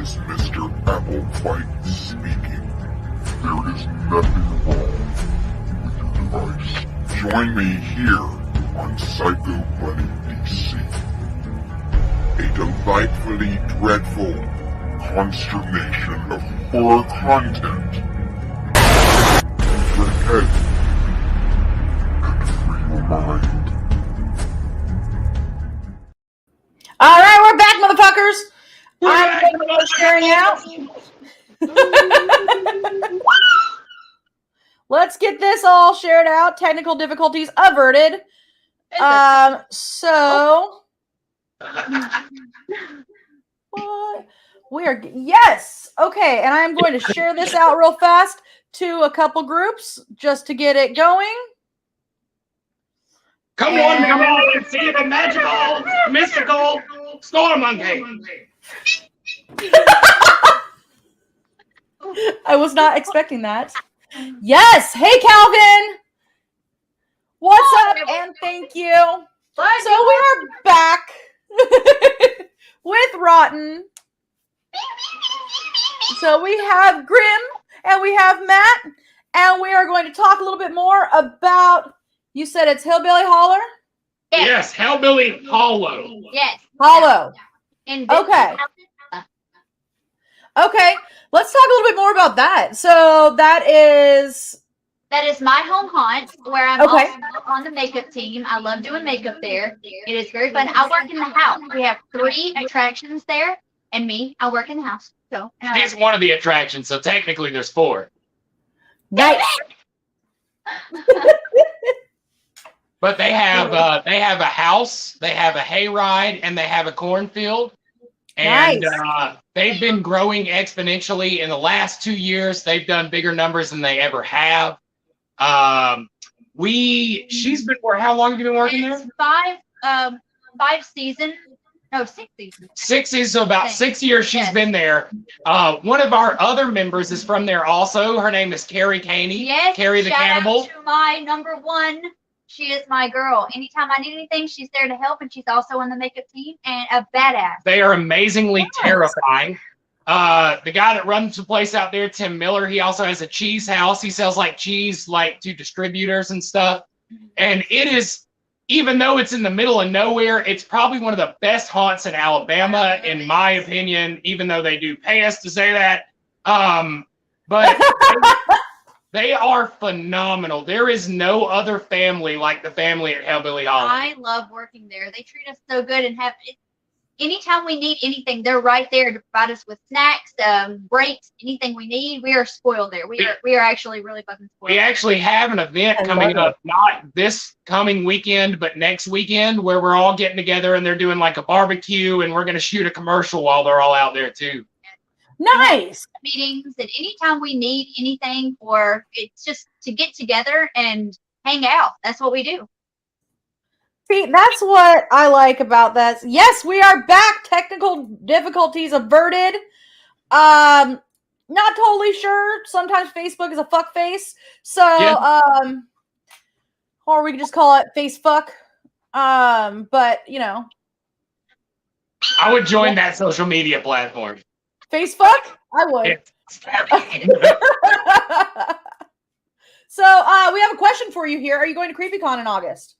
is Mr. Applebite speaking. There is nothing wrong with your device. Join me here on Psycho Bunny DC. A delightfully dreadful consternation of horror content. Use your head and free your mind. All right, we're back, motherfuckers. I'm going to go sharing out. Let's get this all shared out. Technical difficulties averted. So what? Yes. Okay, and I'm going to share this out real fast to a couple groups just to get it going. Come on, and see the magical, mystical storm monkey. I was not expecting that. Yes. Hey, Calvin. What's up? And thank you. So we're back with ROTN. So we have Grim and we have Matt, and we are going to talk a little bit more about, you said it's Hillbilly Holler? Yes, Hillbilly Hollow. Yes. Hollow. Yeah. Okay. Okay. Let's talk a little bit more about that. So that is my home haunt, where I'm Okay. also on the makeup team. I love doing makeup there. It is very fun. I work in the house. We have 3 attractions there, and me, I work in the house. So She's one of the attractions, so technically there's 4. nice. But they have a house, they have a hayride, and they have a cornfield. And they've been growing exponentially in the last 2 years. They've done bigger numbers than they ever have. She's been how long have you been working there? 5 seasons. No, 6 seasons. 6 seasons, so about 6 years she's been there. One of our other members is from there also. Her name is Carrie Caney. Yes. Carrie the Cannibal. Shout out to my number 1. She is my girl. Anytime I need anything, she's there to help, and she's also on the makeup team and a badass. They are amazingly terrifying. The guy that runs the place out there, Tim Miller, he also has a cheese house. He sells cheese to distributors and stuff. And it is, even though it's in the middle of nowhere, it's probably one of the best haunts in Alabama, in my opinion, even though they do pay us to say that. But they are phenomenal. There is no other family like the family at Hillbilly Hollow. I love working there. They treat us so good, and anytime we need anything, they're right there to provide us with snacks, breaks, anything we need. We are spoiled there. We are actually really fucking spoiled. We actually have an event coming up, not this coming weekend, but next weekend, where we're all getting together and they're doing a barbecue, and we're going to shoot a commercial while they're all out there too. Nice. Meetings, and anytime we need anything, or it's just to get together and hang out. That's what we do. See, that's what I like about that. Yes, we are back. Technical difficulties averted. Not totally sure. Sometimes Facebook is a fuck face. So, or we can just call it face fuck. But I would join that social media platform. Face fuck? I would. Yeah. So, we have a question for you here. Are you going to CreepyCon in August?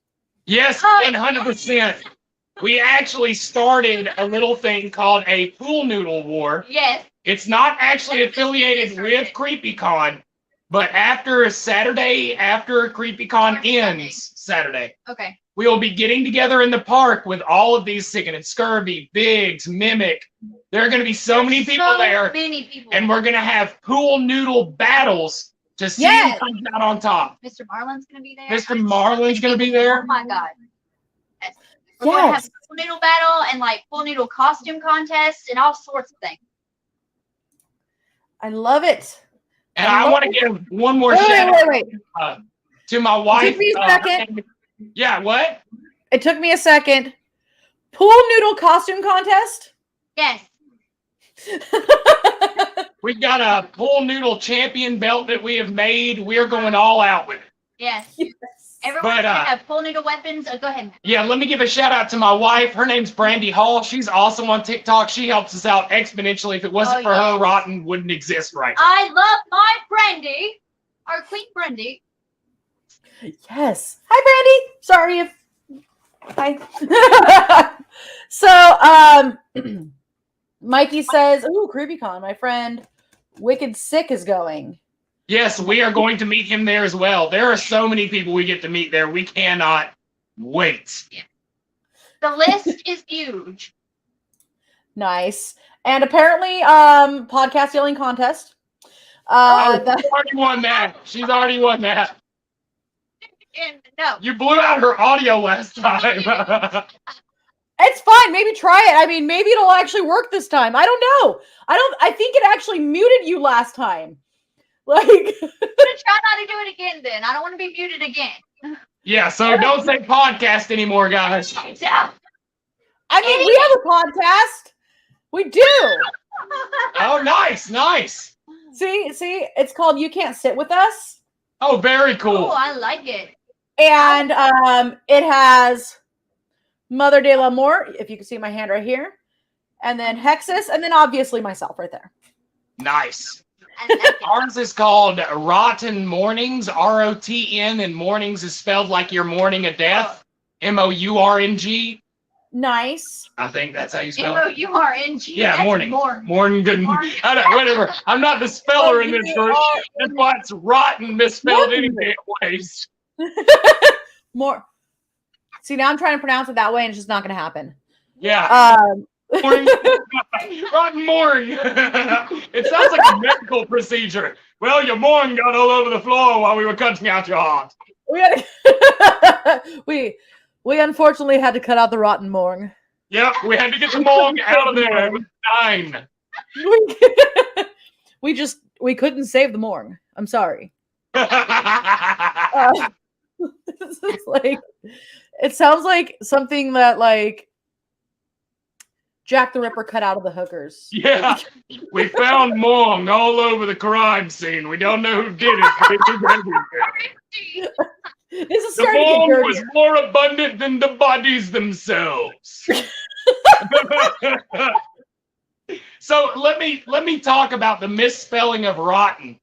Yes, 100%. We actually started a little thing called a pool noodle war. Yes. It's not actually affiliated with CreepyCon, but after CreepyCon ends Saturday, okay, we will be getting together in the park with all of these Sick and Scurvy, Biggs, Mimic. There are going to be so many people there, and we're going to have pool noodle battles to see who comes out on top. Mr. Marlin's going to be there. Mr. Marlin's going to be there. Oh my God. Yes. We're going to have a pool noodle battle and pool noodle costume contests and all sorts of things. I love it. And I want to give one more shout out to my wife. It took me a second. Yeah, what? It took me a second. Pool noodle costume contest? Yes. We got a pool noodle champion belt that we have made. We're going all out with it. Yes. Everyone should have full needle weapons. Go ahead. Yeah, let me give a shout out to my wife. Her name's Brandy Hall. She's awesome on TikTok. She helps us out exponentially. If it wasn't for her, Rotten wouldn't exist right now. I love my Brandy. Our Queen Brandy. Yes. Hi, Brandy. Sorry if. Hi. So, Mikey says, "Ooh, CreepyCon, my friend Wicked Sick is going." Yes, we are going to meet him there as well. There are so many people we get to meet there. We cannot wait. The list is huge. Nice. And apparently, podcast yelling contest. She's already won that. She's already won that. And no. You blew out her audio last time. It's fine. Maybe try it. I mean, maybe it'll actually work this time. I don't know. I think it actually muted you last time. Like, I'm gonna try not to do it again then. I don't want to be muted again. Yeah, so don't say podcast anymore, guys. I mean, we have a podcast. We do. Oh, nice. See, it's called You Can't Sit With Us. Oh, very cool. Oh, I like it. And it has Mother de l'Amour, if you can see my hand right here, and then Hexus, and then obviously myself right there. Nice. Ours is called Rotten Mornings, ROTN, and mornings is spelled like you're mourning a death, MOURNG. Nice. I think that's how you spell it. MOURNG. Yeah, morning. Morning, good. Whatever. I'm not the speller in this group. That's why it's rotten misspelled any damn ways. More. See, now I'm trying to pronounce it that way, and it's just not going to happen. Yeah. Morning. Rotten morning. It sounds like a medical procedure. Well, your morning got all over the floor while we were cutting out your heart. We unfortunately had to cut out the rotten morgue. Yep, we had to get the morgue out of there. It was 9. We couldn't save the morgue. I'm sorry. It's like, it sounds like something that like Jack the Ripper cut out of the hookers. Yeah, we found morgue all over the crime scene. We don't know who did it, but it was everywhere. This is the starting to get morgue dirty. was more abundant than the bodies themselves. So let me talk about the misspelling of rotten.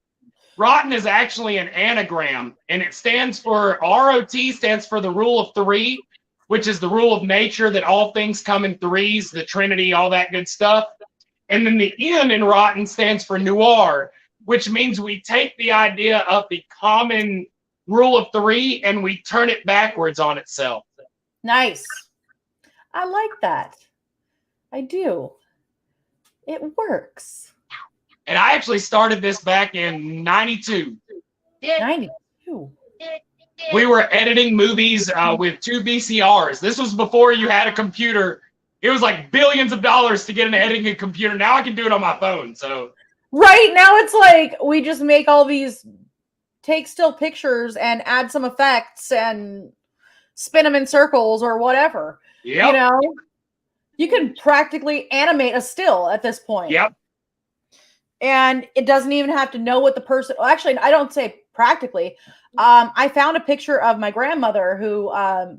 Rotten is actually an anagram, and it stands for ROT stands for the rule of 3, which is the rule of nature that all things come in threes, the Trinity, all that good stuff. And then the N in rotten stands for noir, which means we take the idea of the common rule of 3 and we turn it backwards on itself. Nice. I like that. I do. It works. And I actually started this back in 92. 92. We were editing movies with 2 VCRs. This was before you had a computer. It was like billions of dollars to get an editing computer. Now I can do it on my phone. So right now it's like we just make all these, take still pictures and add some effects and spin them in circles or whatever. Yep. You know, you can practically animate a still at this point. Yep. And it doesn't even have to know what the person, well, actually, I don't say practically. I found a picture of my grandmother who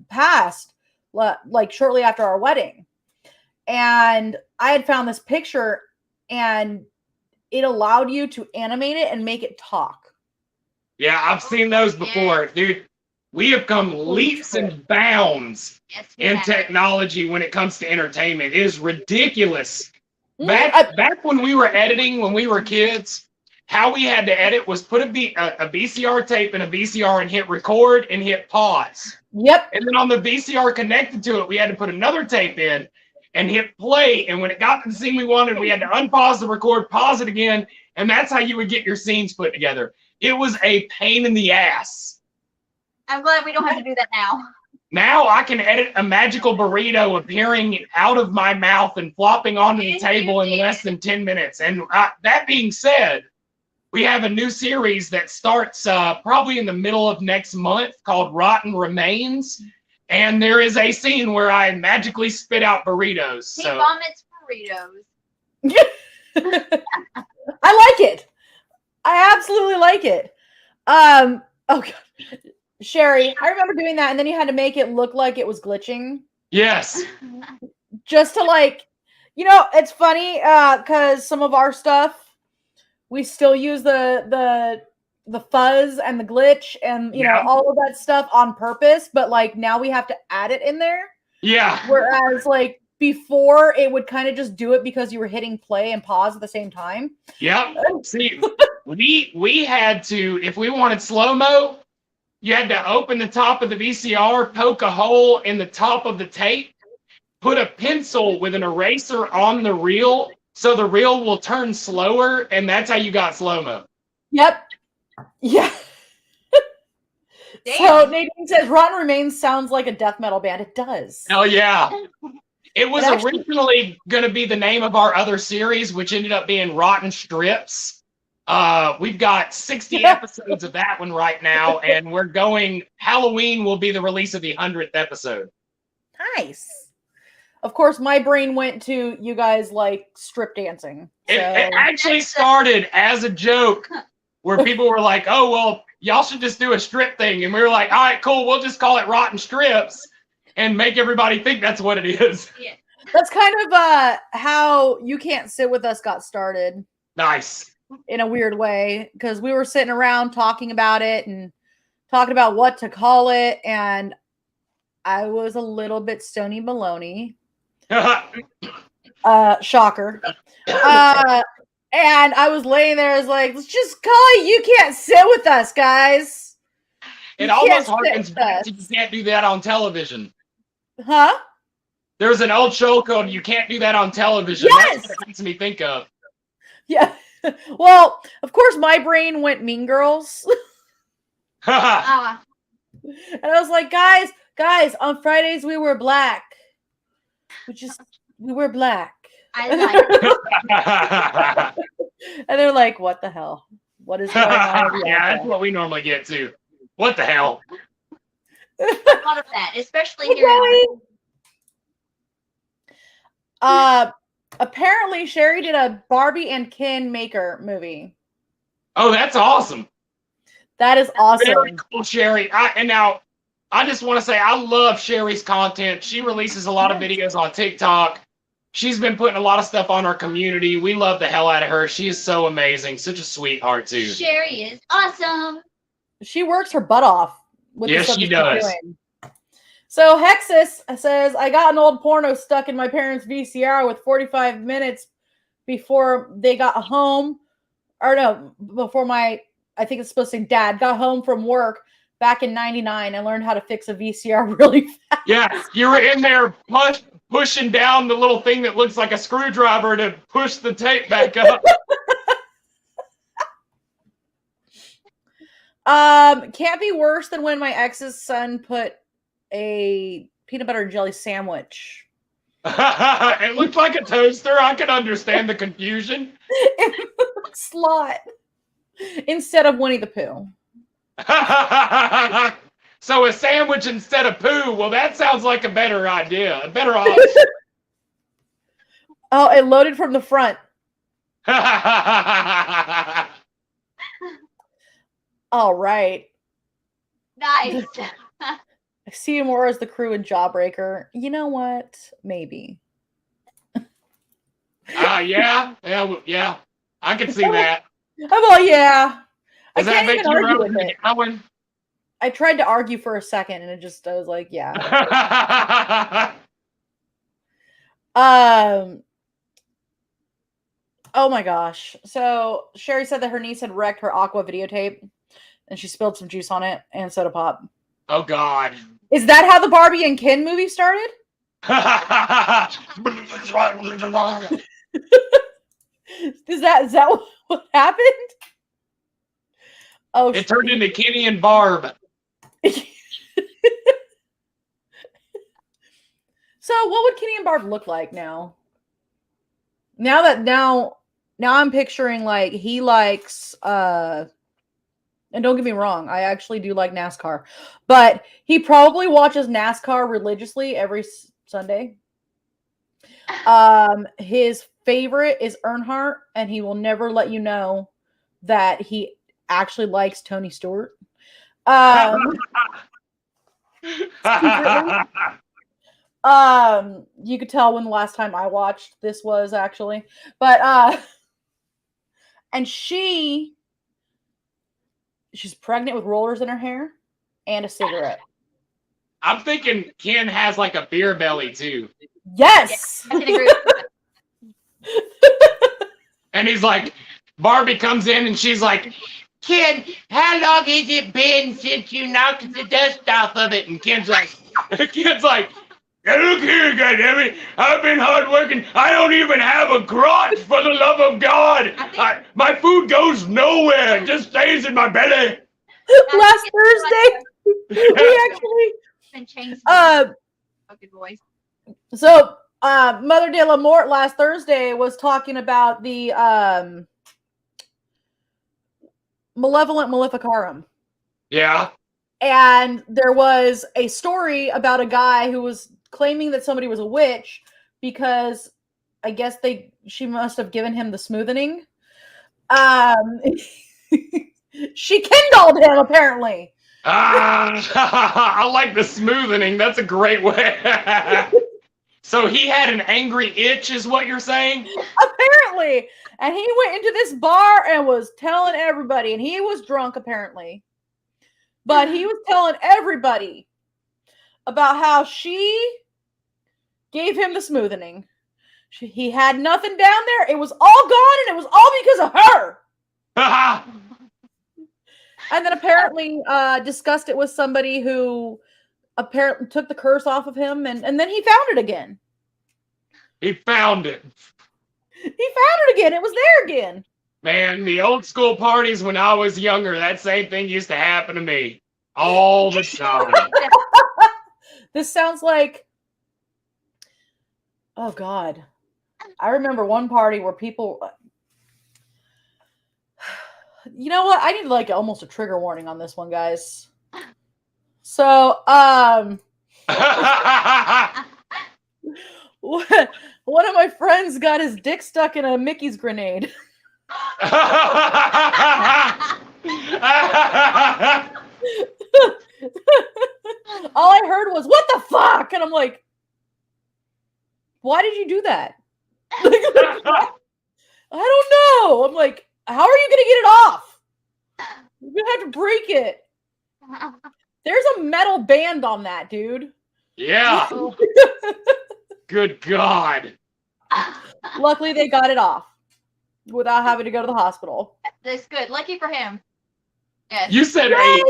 passed like shortly after our wedding. And I had found this picture and it allowed you to animate it and make it talk. Yeah, I've seen those before. Dude, we have come leaps and bounds in technology when it comes to entertainment. It is ridiculous. Back when we were editing, when we were kids, how we had to edit was put a VCR tape in a VCR and hit record and hit pause. Yep. And then on the VCR connected to it, we had to put another tape in and hit play. And when it got to the scene we wanted, we had to unpause the record, pause it again. And that's how you would get your scenes put together. It was a pain in the ass. I'm glad we don't have to do that now. Now I can edit a magical burrito appearing out of my mouth and flopping onto the table in less than 10 minutes. And that being said, we have a new series that starts probably in the middle of next month called Rotten Remains. And there is a scene where I magically spit out burritos. He So vomits burritos. I like it. I absolutely like it. Oh God. Sherry, I remember doing that, and then you had to make it look like it was glitching. Yes. Just to like, it's funny because some of our stuff we still use the fuzz and the glitch and all of that stuff on purpose, but like now we have to add it in there. Yeah. Whereas like before it would kind of just do it because you were hitting play and pause at the same time. Yeah. See, we had to, if we wanted slow-mo, you had to open the top of the VCR, poke a hole in the top of the tape, put a pencil with an eraser on the reel so the reel will turn slower, and that's how you got slow-mo. Yep. Yeah. So Nadine says Rotten Remains sounds like a death metal band. It does. Oh, yeah. It was originally going to be the name of our other series, which ended up being Rotten Strips. We've got 60 episodes of that one right now, and we're going, Halloween will be the release of the 100th episode. Nice. Of course, my brain went to you guys like strip dancing. So. It actually started as a joke where people were like, oh, well, y'all should just do a strip thing. And we were like, all right, cool. We'll just call it Rotten Strips and make everybody think that's what it is. Yeah. That's kind of how You Can't Sit With Us got started. Nice. In a weird way, because we were sitting around talking about it and talking about what to call it, and I was a little bit Stony Maloney. Shocker. And I was laying there, I was like, let's just call it You Can't Sit With Us, guys. It almost harkens back to You Can't Do That on Television. Huh? There's an old show called You Can't Do That on Television. Yes! That's what it makes me think of. Yeah. Well, of course, my brain went Mean Girls. And I was like, guys, on Fridays we were black. We were black. I like it. And they're like, what the hell? What is going on? Yeah, that's what we normally get to. What the hell? a lot of that, especially here. Apparently Sherry did a Barbie and Ken Maker movie. Oh, that's awesome. That is awesome. Very cool, Sherry. And now I just want to say I love Sherry's content. She releases a lot of videos on TikTok. She's been putting a lot of stuff on our community. We love the hell out of her. She is so amazing. Such a sweetheart, too. Sherry is awesome. She works her butt off. With yes, she does. So Hexus says, I got an old porno stuck in my parents' VCR with 45 minutes before they got home. Or no, before I think it's supposed to say dad, got home from work back in 99 and learned how to fix a VCR really fast. Yeah, you were in there pushing down the little thing that looks like a screwdriver to push the tape back up. Can't be worse than when my ex's son put a peanut butter and jelly sandwich. It looked like a toaster. I can understand the confusion. Slot instead of Winnie the Pooh. So a sandwich instead of poo. Well, that sounds like a better idea. A better option. Oh, it loaded from the front. All right. Nice. I see more as the crew in Jawbreaker. You know what? Maybe. Yeah. I can see that. Well, yeah. Does that make you argue with it? I tried to argue for a second, and I was like, yeah. Oh my gosh. So Sherry said that her niece had wrecked her Aqua videotape, and she spilled some juice on it and soda pop. Oh God. Is that how the Barbie and Ken movie started? Is that what happened? Oh, it turned into Kenny and Barb. So what would Kenny and Barb look like now? Now I'm picturing like he likes and don't get me wrong, I actually do like NASCAR, but he probably watches NASCAR religiously every Sunday. His favorite is Earnhardt, and he will never let you know that he actually likes Tony Stewart. You could tell when the last time I watched this was actually, but and she's pregnant with rollers in her hair and a cigarette. I'm thinking Ken has like a beer belly too. Yes. I can agree with that. And he's like, Barbie comes in and she's like, Ken, how long has it been since you knocked the dust off of it? And Ken's like, hey, look here, goddammit. I've been hard working. I don't even have a crotch, for the love of God. My food goes nowhere. It just stays in my belly. Last Thursday, we actually And change good voice. So Mother de la Mort last Thursday was talking about the Malevolent Maleficarum. Yeah. And there was a story about a guy who was claiming that somebody was a witch because I guess she must have given him the smoothing. She kindled him, apparently. I like the smoothing. That's a great way. So he had an angry itch, is what you're saying? Apparently. And he went into this bar and was telling everybody, and he was drunk, apparently. But he was telling everybody about how she gave him the smoothing. He had nothing down there. It was all gone, and it was all because of her. And then apparently discussed it with somebody who apparently took the curse off of him, and then he found it again. He found it. He found it again. It was there again. Man, the old school parties when I was younger, that same thing used to happen to me all the time. This sounds like, oh God. I remember one party where people, you know what? I need like almost a trigger warning on this one, guys. So, one of my friends got his dick stuck in a Mickey's grenade. All I heard was, "What the fuck?" And I'm like, "Why did you do that?" I don't know. I'm like, "How are you going to get it off? You're going to have to break it." There's a metal band on that, dude. Yeah. Good God. Luckily, they got it off without having to go to the hospital. That's good. Lucky for him. Yes. You said Yay,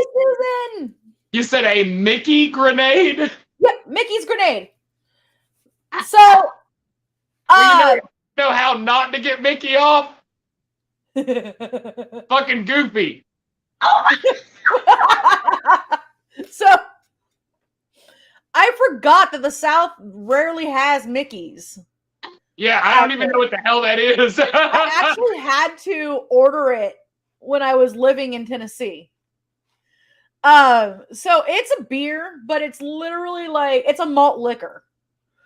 Susan! You said a Mickey grenade? Yep, Mickey's grenade. So, Well, you know how not to get Mickey off? Fucking Goofy. So, I forgot that the South rarely has Mickeys. Yeah, I don't even know what the hell that is. I actually had to order it when I was living in Tennessee. So it's a beer, but it's literally like, it's a malt liquor.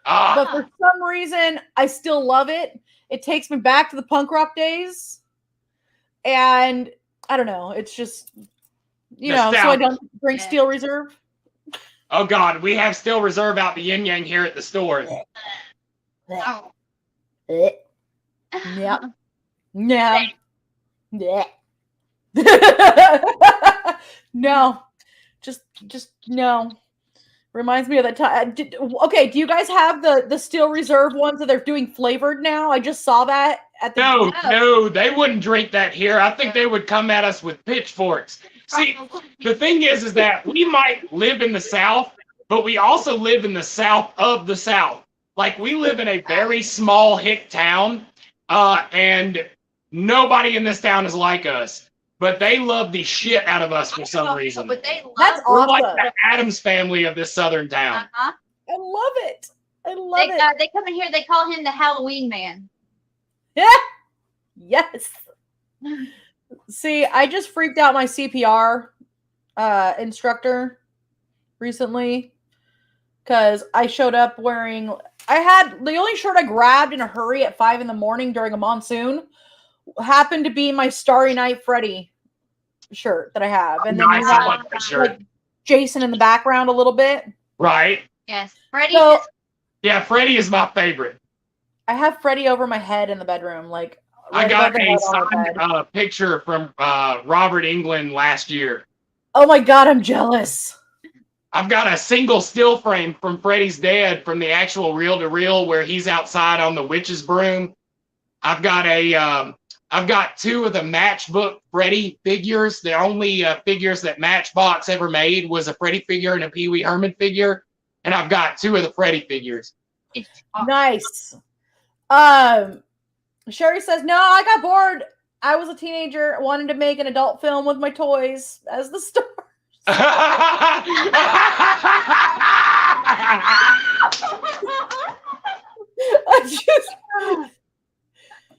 But for some reason, I still love it. It takes me back to the punk rock days. And I don't know, it's just, you know, so I don't drink Steel Reserve. Oh God, we have Steel Reserve out the yin yang here at the store. Oh. Yeah. Yeah. Yeah. No. Just no. Reminds me of that time. Okay, do you guys have the Steel Reserve ones that they're doing flavored now? I just saw that at the No, they wouldn't drink that here. I think they would come at us with pitchforks. See, the thing is that we might live in the South, but we also live in the South of the South. Like, we live in a very small hick town, and nobody in this town is like us. But they love the shit out of us for some reason. But they love That's We're awesome. like the Addams family of this southern town. Uh-huh. I love it. I love it. They come in here, they call him the Halloween man. Yeah. Yes. See, I just freaked out my CPR instructor recently because I showed up wearing, I had the only shirt I grabbed in a hurry at 5 a.m. during a monsoon happened to be my Starry Night Freddy shirt that I have, and then Nice, you I have like that shirt. like Jason in the background a little bit. Right? Yes. Freddie So just Yeah, Freddie is my favorite. I have Freddie over my head in the bedroom, like I right got above the a head on the signed bed. picture from Robert England last year. Oh my god, I'm jealous. I've got a single still frame from Freddie's dad from the actual reel-to-reel where he's outside on the witch's broom. I've got two of the Matchbook Freddie figures. The only figures that Matchbox ever made was a Freddie figure and a Pee Wee Herman figure, and I've got two of the Freddie figures. Nice. Sherry says, no, I got bored. I was a teenager, wanted to make an adult film with my toys as the star.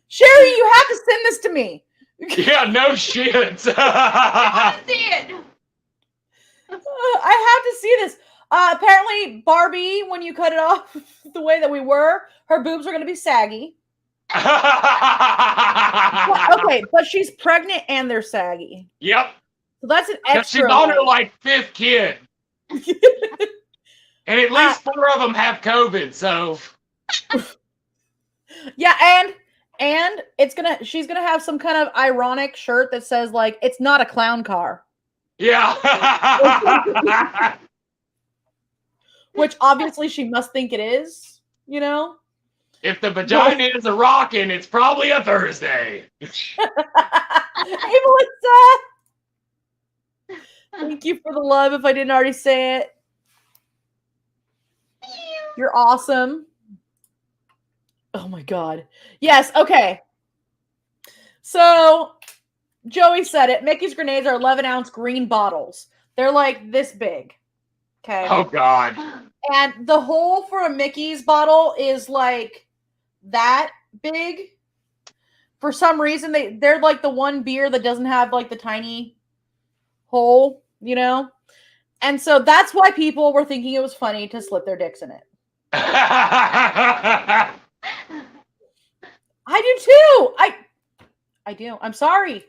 Sherry, you have to send this to me. Yeah, no shit. I see it. I have to see this. Apparently, Barbie, when you cut it off the way that we were, her boobs are going to be saggy. Okay, but she's pregnant and they're saggy. Yep. So that's an 'Cause extra. she's on her like fifth kid. And at least 4 of them have COVID, so. Yeah, and she's gonna have some kind of ironic shirt that says like it's not a clown car. Yeah. Which obviously she must think it is, you know? If the vagina is a rockin', it's probably a Thursday. Hey, Melissa! Thank you for the love if I didn't already say it. You're awesome. Oh my god. Yes, okay. So, Joey said it. Mickey's grenades are 11-ounce green bottles. They're like this big. Okay. Oh god. And the hole for a Mickey's bottle is like that big. For some reason, they're like the one beer that doesn't have like the tiny hole, you know? And so that's why people were thinking it was funny to slip their dicks in it. I do too. I do. I'm sorry.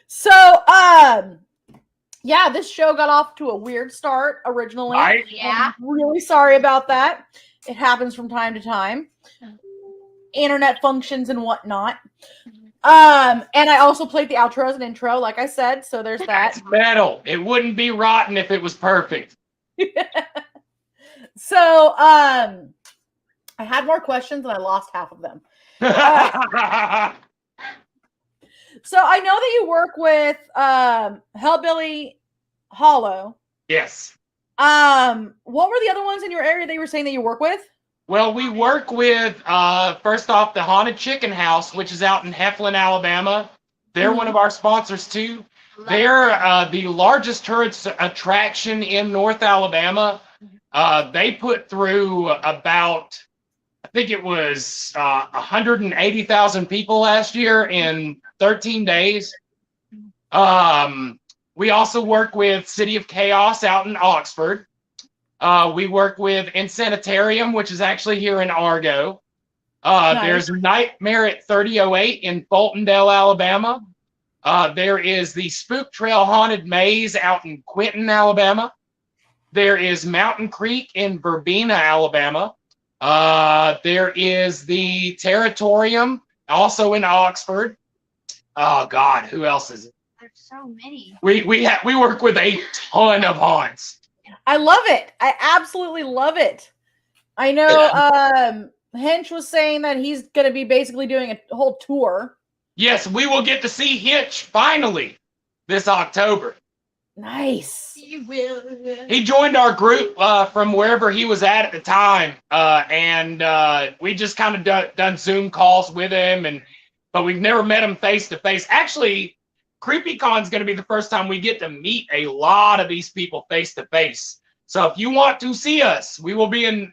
So, yeah, this show got off to a weird start originally. Yeah. I'm really sorry about that. It happens from time to time. Internet functions and whatnot. And I also played the outro as an intro, like I said, so there's that. That's metal. It wouldn't be rotten if it was perfect. So, I had more questions and I lost half of them. So I know that you work with Hellbilly Hollow. Yes. What were the other ones in your area that you were saying that you work with? Well, we work with, first off, the Haunted Chicken House, which is out in Heflin, Alabama. They're one of our sponsors, too. They're the largest tourist attraction in North Alabama. They put through about, I think it was 180,000 people last year in 13 days. We also work with City of Chaos out in Oxford. We work with Insanitarium, which is actually here in Argo. Nice. There's Nightmare at 3008 in Fultondale, Alabama. There is the Spook Trail Haunted Maze out in Quinton, Alabama. There is Mountain Creek in Verbena, Alabama. There is the Territorium, also in Oxford. Oh God, who else is it? There's so many. We work with a ton of haunts. I love it. I absolutely love it. I know Hench was saying that he's going to be basically doing a whole tour. Yes, we will get to see Hitch finally this October. Nice. You will. He joined our group from wherever he was at the time, and we just kind of done Zoom calls with him, but we've never met him face to face. Actually, CreepyCon's going to be the first time we get to meet a lot of these people face to face. So if you want to see us, we will be in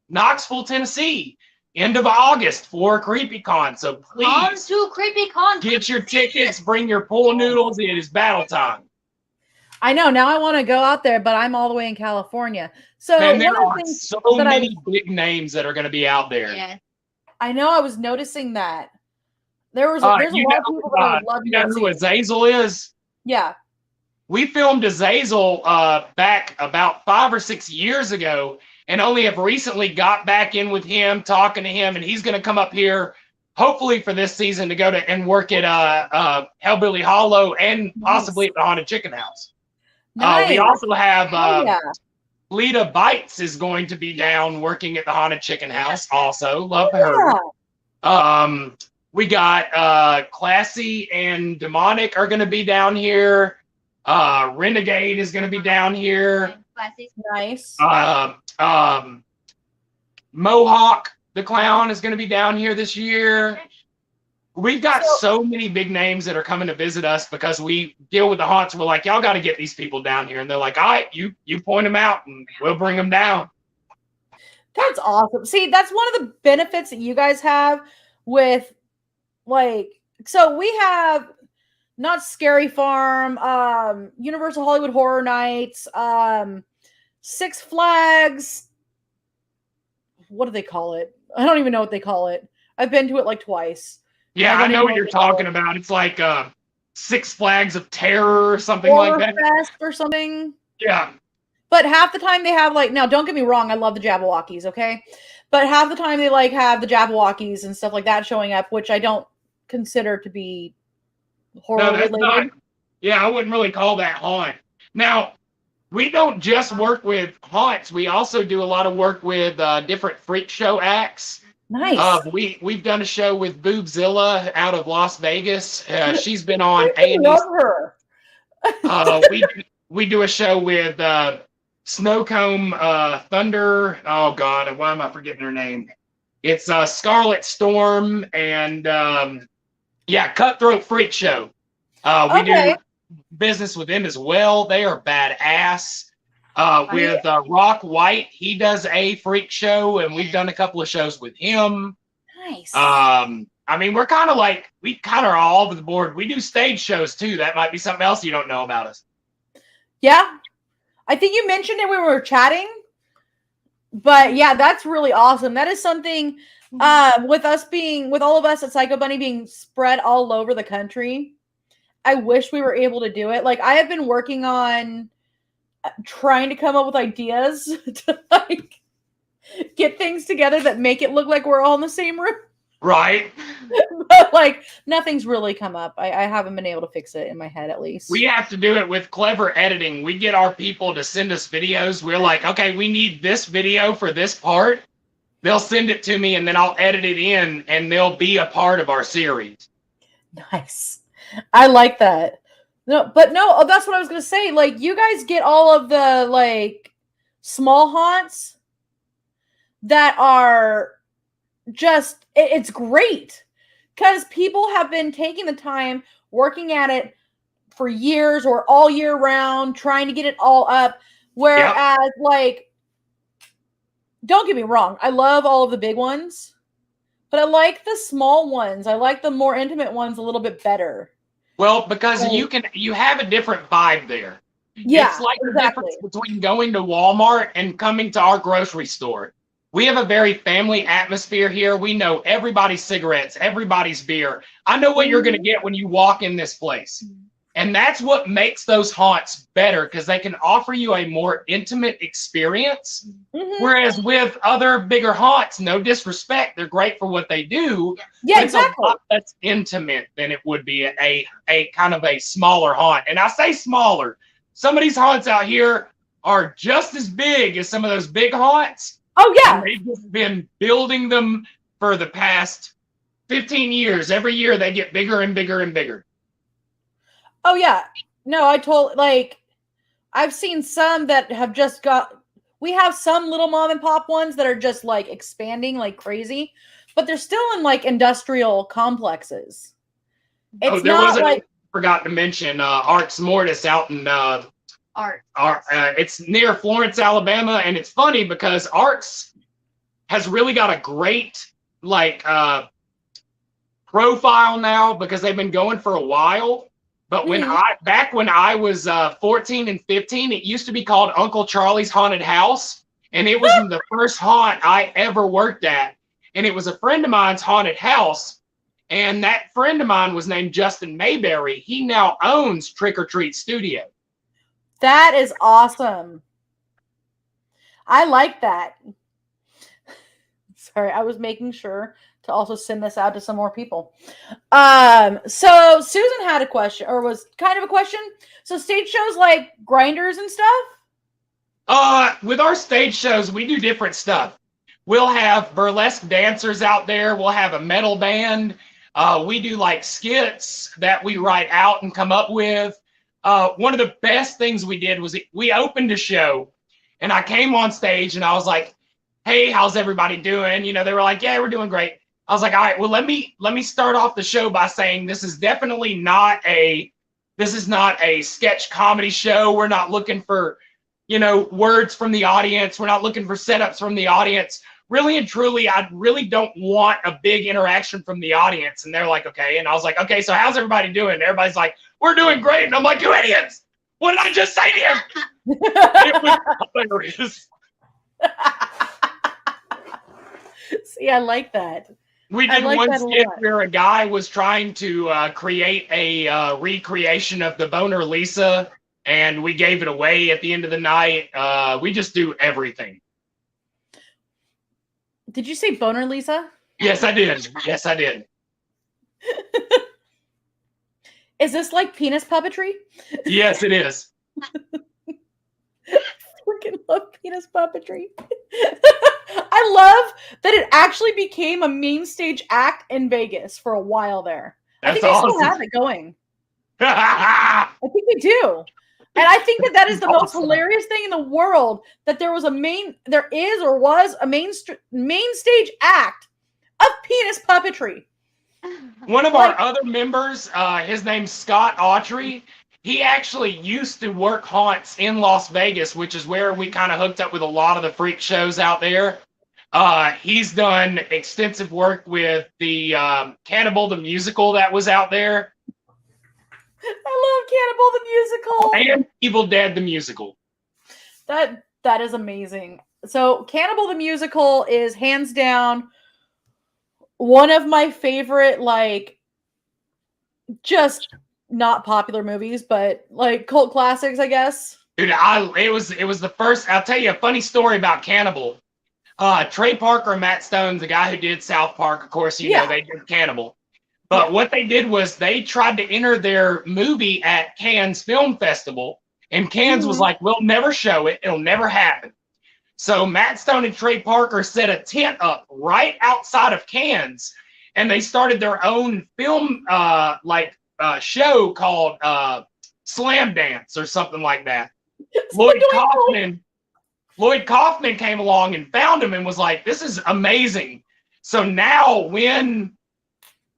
Knoxville, Tennessee, end of August for CreepyCon. So please to CreepyCon. get your tickets, bring your pool noodles. It is battle time. I know. Now I want to go out there, but I'm all the way in California. So And there one of are the things so that many big names that are going to be out there. Yeah. I know I was noticing that there's a lot of people that I would love you to know go who see. Azazel is? Yeah. We filmed Azazel back about 5 or 6 years ago, and only have recently got back in with him, talking to him, and he's going to come up here, hopefully for this season, to go to and work at Hellbilly Hollow and possibly at the Haunted Chicken House. Nice. We also have yeah. Lita Bites is going to be down working at the Haunted Chicken House. Also, love her. We got Classy and Demonic are going to be down here. Renegade is going to be down here. Nice. Mohawk the Clown is going to be down here this year. We've got so many big names that are coming to visit us because we deal with the haunts. We're like, y'all got to get these people down here. And they're like, all right, you point them out and we'll bring them down. That's awesome. See, that's one of the benefits that you guys have with, like, so we have not Scary Farm, Universal Hollywood Horror Nights, Six Flags. What do they call it? I don't even know what they call it. I've been to it like twice. Yeah, I know what you're talking about. It's like Six Flags of Terror or something like that. Fest or something. Yeah. But half the time they have, like, now don't get me wrong, I love the Jabberwockies, okay? But half the time they like have the Jabberwockies and stuff like that showing up, which I don't consider to be horror related. Not, yeah, I wouldn't really call that haunt. Now, we don't just work with haunts. We also do a lot of work with different freak show acts. Nice. We've done a show with Boobzilla out of Las Vegas. She's been on I love her. we do a show with Snowcomb Thunder. Oh God, why am I forgetting her name? It's Scarlet Storm and Cutthroat Freak Show. We do business with them as well. They are badass. With Rock White, he does a freak show, and we've done a couple of shows with him. Nice. I mean, we kind of are all over the board. We do stage shows too. That might be something else you don't know about us. Yeah. I think you mentioned it when we were chatting. But yeah, that's really awesome. That is something with all of us at Psycho Bunny being spread all over the country. I wish we were able to do it. Like, I have been working on trying to come up with ideas to like get things together that make it look like we're all in the same room. Right. But like nothing's really come up. I haven't been able to fix it in my head, at least. We have to do it with clever editing. We get our people to send us videos. We're like, okay, we need this video for this part. They'll send it to me and then I'll edit it in and they'll be a part of our series. Nice. I like that. No, that's what I was going to say. Like, you guys get all of the, like, small haunts that are just, it's great. Because people have been taking the time, working at it for years or all year round, trying to get it all up. Whereas, like, don't get me wrong, I love all of the big ones. But I like the small ones. I like the more intimate ones a little bit better. Well, because you have a different vibe there. Yeah, it's like the difference between going to Walmart and coming to our grocery store. We have a very family atmosphere here. We know everybody's cigarettes, everybody's beer. I know what you're going to get when you walk in this place. And that's what makes those haunts better, because they can offer you a more intimate experience. Mm-hmm. Whereas with other bigger haunts, no disrespect, they're great for what they do. Yeah, but exactly. It's a lot less intimate than it would be a kind of a smaller haunt. And I say smaller. Some of these haunts out here are just as big as some of those big haunts. Oh, yeah. And they've just been building them for the past 15 years. Every year they get bigger and bigger and bigger. Oh, yeah. No, I've seen some that have just we have some little mom and pop ones that are just like expanding like crazy, but they're still in like industrial complexes. I forgot to mention Arts Mortis out in it's near Florence, Alabama. And it's funny because Arts has really got a great profile now because they've been going for a while. But when I was 14 and 15, it used to be called Uncle Charlie's Haunted House. And it was the first haunt I ever worked at. And it was a friend of mine's haunted house. And that friend of mine was named Justin Mayberry. He now owns Trick or Treat Studio. That is awesome. I like that. Sorry, I was making sure to also send this out to some more people. So Susan had a question, or was kind of a question. So stage shows like grinders and stuff? With our stage shows, we do different stuff. We'll have burlesque dancers out there. We'll have a metal band. We do like skits that we write out and come up with. One of the best things we did was we opened a show, and I came on stage and I was like, "Hey, how's everybody doing?" You know, they were like, "Yeah, we're doing great." I was like, "All right, well, let me start off the show by saying this is definitely not a sketch comedy show. We're not looking for, you know, words from the audience. We're not looking for setups from the audience. Really and truly, I really don't want a big interaction from the audience." And they're like, "Okay." And I was like, "Okay, so how's everybody doing?" And everybody's like, "We're doing great." And I'm like, "You idiots! What did I just say to you?" It was hilarious. See, I like that. We did one skit where a guy was trying to create a recreation of the Boner Lisa, and we gave it away at the end of the night. We just do everything. Did you say Boner Lisa? Yes, I did. Yes, I did. Is this like penis puppetry? Yes, it is. Freaking love penis puppetry. I love that it actually became a main stage act in Vegas for a while there. That's I think they still have it going. I think they do. And I think that is the most hilarious thing in the world, that there was a main stage act of penis puppetry. One of our other members, his name's Scott Autry. He actually used to work haunts in Las Vegas, which is where we kind of hooked up with a lot of the freak shows out there. He's done extensive work with the Cannibal the Musical that was out there. I love Cannibal the Musical. And Evil Dead the Musical. That is amazing. So Cannibal the Musical is hands down one of my favorite, like, just not popular movies, but like cult classics, I guess. Dude, it was the first. I'll tell you a funny story about Cannibal. Trey Parker and Matt Stone, the guy who did South Park, of course, you know, they did Cannibal. But what they did was they tried to enter their movie at Cannes Film Festival, and Cannes was like, "We'll never show it. It'll never happen." So Matt Stone and Trey Parker set a tent up right outside of Cannes, and they started their own film show called Slam Dance or something like that. Lloyd Kaufman came along and found him and was like, "This is amazing." So now when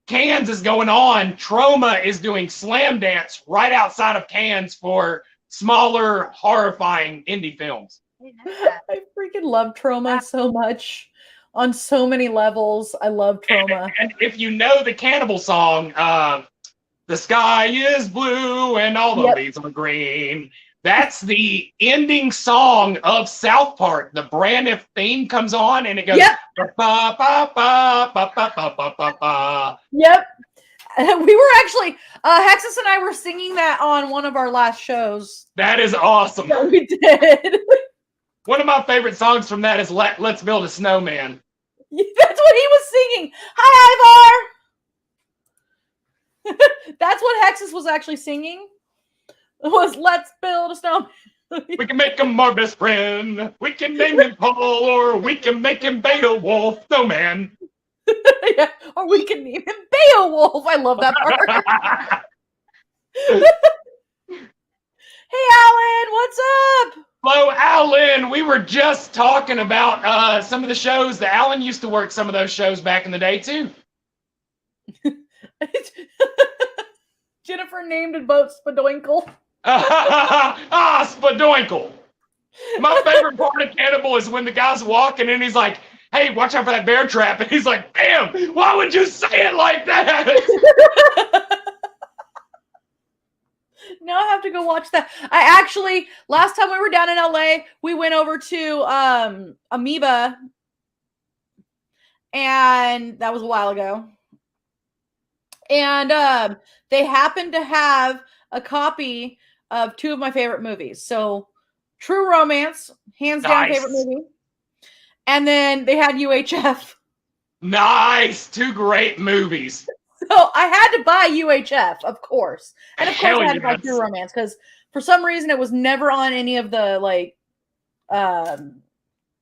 Cannes is going on, Troma is doing Slam Dance right outside of Cannes for smaller, horrifying indie films. I freaking love Troma so much on so many levels. I love Troma. And if you know the Cannibal song, "The sky is blue and all the leaves are green," that's the ending song of South Park. The brand new theme comes on and it goes ba ba ba ba ba ba ba ba ba. Yep. We were actually Hexus and I were singing that on one of our last shows. That is awesome. Yeah, we did. One of my favorite songs from that is "Let's Build a Snowman." That's what he was singing. Hi, Ivar. That's what Hexus was actually singing. Was "Let's Build a Snowman." We can make him our best friend. We can name him Paul, or we can make him Beowulf, Snowman. Yeah, or we can name him Beowulf. I love that part. Hey, Alan, what's up? Hello, Alan. We were just talking about some of the shows. The Alan used to work some of those shows back in the day, too. Jennifer named a boat Spadoinkle. Spadoinkle. My favorite part of Cannibal is when the guy's walking and he's like, "Hey, watch out for that bear trap." And he's like, "Damn, why would you say it like that?" Now I have to go watch that. I actually, last time we were down in LA, we went over to Amoeba, and that was a while ago. And they happened to have a copy of two of my favorite movies. So True Romance, hands down favorite movie. And then they had UHF. Nice. Two great movies. So I had to buy UHF, of course. And of course I had to buy True Romance because for some reason it was never on any of the like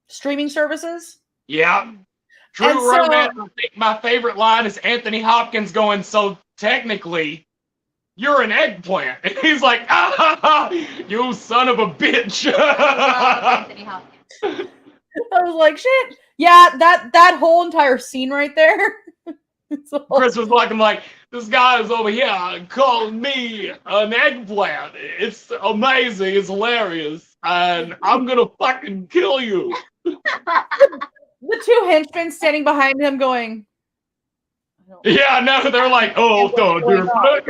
streaming services. Yeah. True Romance, I think my favorite line is Anthony Hopkins going, so technically, you're an eggplant. And he's like, ah, you son of a bitch. Anthony Hopkins. I was like, shit. Yeah, that whole entire scene right there. Chris was like, I'm like, this guy is over here calling me an eggplant. It's amazing. It's hilarious. And I'm going to fucking kill you. The two henchmen standing behind him going, yeah, no, they're like, oh,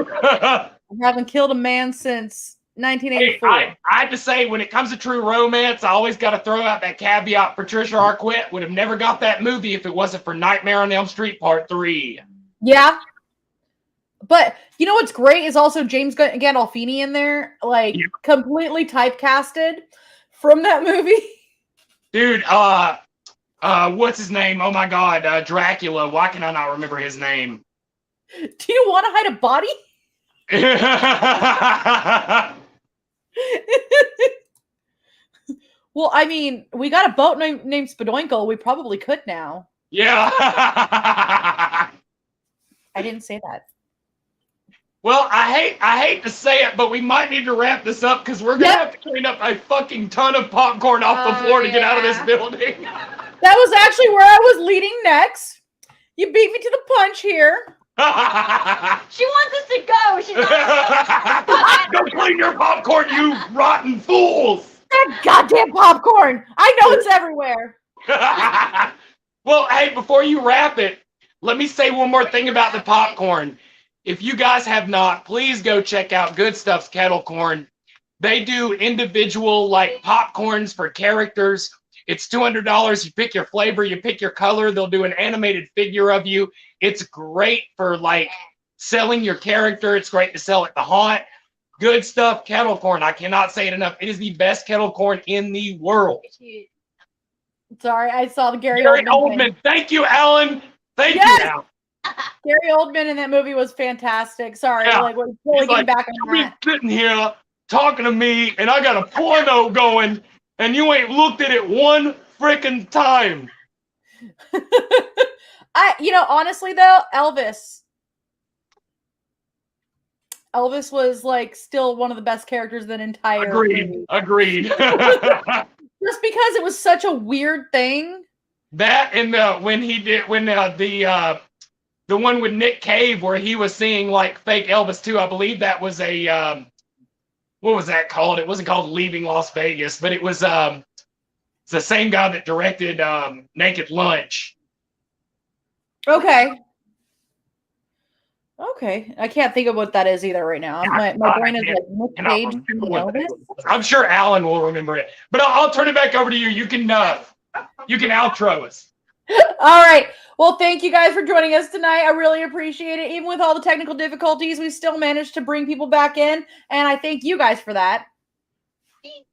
I haven't killed a man since 1984. Hey, I have to say, when it comes to True Romance, I always got to throw out that caveat. Patricia Arquette would have never got that movie if it wasn't for Nightmare on Elm Street Part 3. Yeah. But you know what's great is also James Gandolfini in there, like completely typecasted from that movie. Dude, what's his name? Oh my God, Dracula. Why can I not remember his name? Do you want to hide a body? Well, I mean, we got a boat named Spadoinkle. We probably could now. Yeah. I didn't say that. Well, I hate to say it, but we might need to wrap this up because we're gonna have to clean up a fucking ton of popcorn off the floor to get out of this building. That was actually where I was leading next. You beat me to the punch here. She wants us to go. She's not Go clean your popcorn, you rotten fools! That goddamn popcorn! I know it's everywhere. Well, hey, before you wrap it, let me say one more thing about the popcorn. If you guys have not, please go check out Good Stuff's Kettle Corn. They do individual like popcorns for characters. It's $200. You pick your flavor, you pick your color. They'll do an animated figure of you. It's great for like selling your character. It's great to sell at the haunt. Good Stuff Kettle Corn. I cannot say it enough. It is the best kettle corn in the world. Sorry, I saw the Gary Oldman. Thing. Thank you, Alan. Thank you, Alan. Gary Oldman in that movie was fantastic. Sorry, like we're really getting back on that. You're sitting here talking to me, and I got a porno going, and you ain't looked at it one freaking time. Honestly though, Elvis was like still one of the best characters of that entire movie. Agreed. Just because it was such a weird thing. That and the one with Nick Cave where he was seeing like fake Elvis too. I believe that was a what was that called? It wasn't called Leaving Las Vegas, but it was it's the same guy that directed Naked Lunch. Okay. I can't think of what that is either right now. My brain is like Nick Cage. I'm sure Alan will remember it. But I'll turn it back over to you. You can outro us. All right. Well, thank you guys for joining us tonight. I really appreciate it. Even with all the technical difficulties, we still managed to bring people back in, and I thank you guys for that.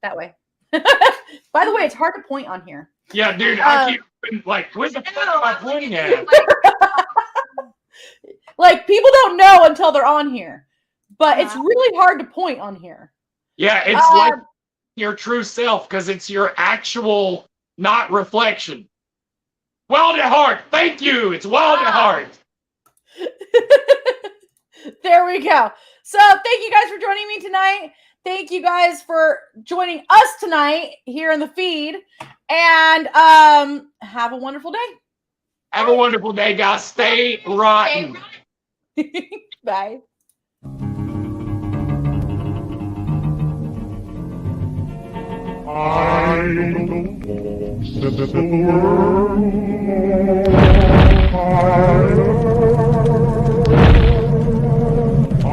That way. By the way, it's hard to point on here. Yeah, dude. I keep like, where's the fuck am I pointing at? Like, people don't know until they're on here, but it's really hard to point on here. Yeah, it's like your true self because it's your actual, not reflection. Wild at heart. Thank you. It's wild at heart. There we go. So thank you guys for joining me tonight. Thank you guys for joining us tonight here in the feed. And have a wonderful day. Have a wonderful day, guys. Stay rotten. Bye. I don't know, set the world on fire. I